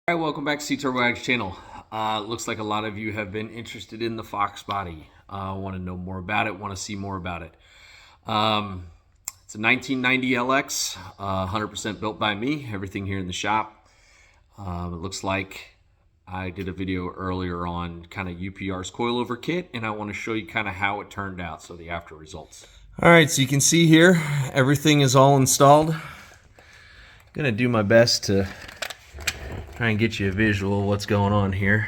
All right, welcome back to C-Turbo Addicts channel. Looks like a lot of you have been interested in the Foxbody. Want to know more about it, want to see more about it. It's a 1990 LX, 100% built by me, everything here in the shop. It looks like I did a video earlier on kind of UPR's coilover kit, and I want to show you kind of how it turned out, so the after results. All right, so you can see here, everything is all installed. I'm gonna do my best to try and get you a visual of what's going on here.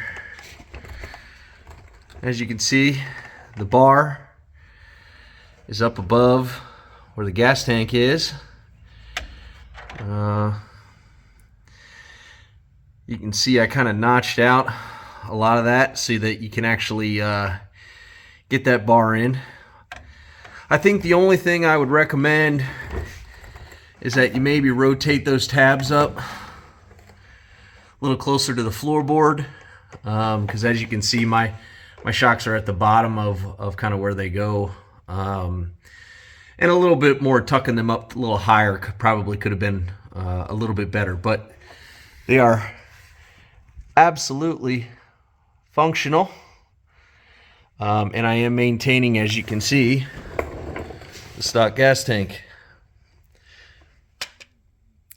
As you can see, the bar is up above where the gas tank is. You can see I kind of notched out a lot of that so that you can actually get that bar in. I think the only thing I would recommend is that you maybe rotate those tabs up a little closer to the floorboard, because as you can see, my shocks are at the bottom of kind of where they go, and a little bit more tucking them up a little higher probably could have been a little bit better, but they are absolutely functional, and I am maintaining, as you can see, the stock gas tank.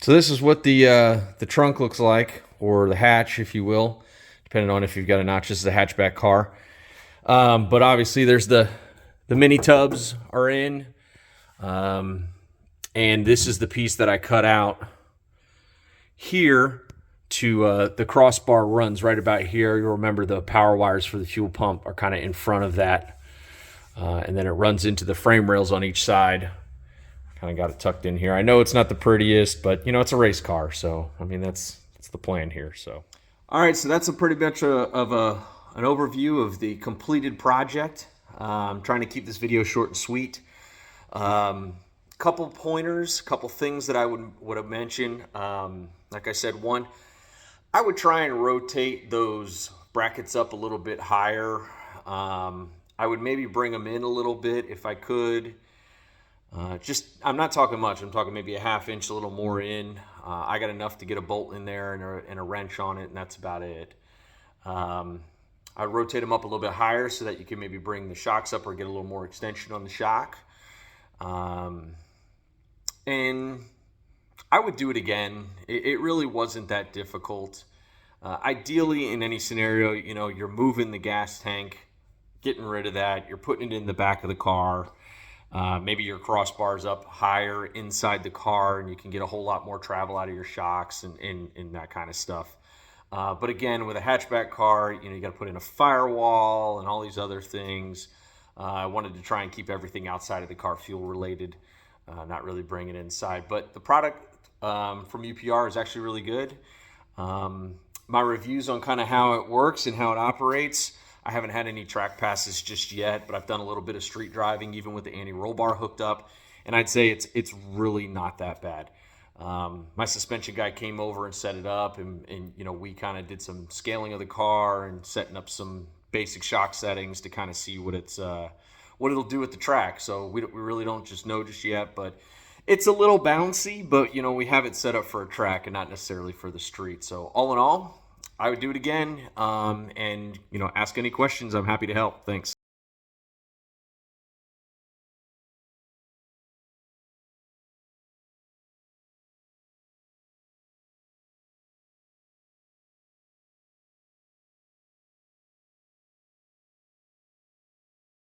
So this is what the trunk looks like, or the hatch, if you will, depending on if you've got a notch. This is a hatchback car. But obviously there's the mini tubs are in. And this is the piece that I cut out here to the crossbar runs right about here. You'll remember the power wires for the fuel pump are kind of in front of that. And then it runs into the frame rails on each side. Kind of got it tucked in here. I know it's not the prettiest, but you know, it's a race car, so I mean that's the plan here. So all right, so that's a pretty much an overview of the completed project. I'm trying to keep this video short and sweet. Couple pointers, couple things that I would have mentioned. Like I said, one, I would try and rotate those brackets up a little bit higher. I would maybe bring them in a little bit if I could. I'm not talking much. I'm talking maybe a ½ inch, a little more in. I got enough to get a bolt in there and a wrench on it, and that's about it. I rotate them up a little bit higher so that you can maybe bring the shocks up or get a little more extension on the shock. And I would do it again. It really wasn't that difficult. Ideally, in any scenario, you know, you're moving the gas tank, getting rid of that, you're putting it in the back of the car. Maybe your crossbar's up higher inside the car and you can get a whole lot more travel out of your shocks and that kind of stuff. But again, with a hatchback car, you know, you got to put in a firewall and all these other things. I wanted to try and keep everything outside of the car fuel related, not really bring it inside. But the product from UPR is actually really good. My reviews on kind of how it works and how it operates, I haven't had any track passes just yet, but I've done a little bit of street driving, even with the anti-roll bar hooked up, and I'd say it's really not that bad. My suspension guy came over and set it up, and you know, we kind of did some scaling of the car and setting up some basic shock settings to kind of see what it'll do with the track. So we really don't just know just yet, but it's a little bouncy, but you know, we have it set up for a track and not necessarily for the street. So all in all, I would do it again, and you know, ask any questions. I'm happy to help. Thanks.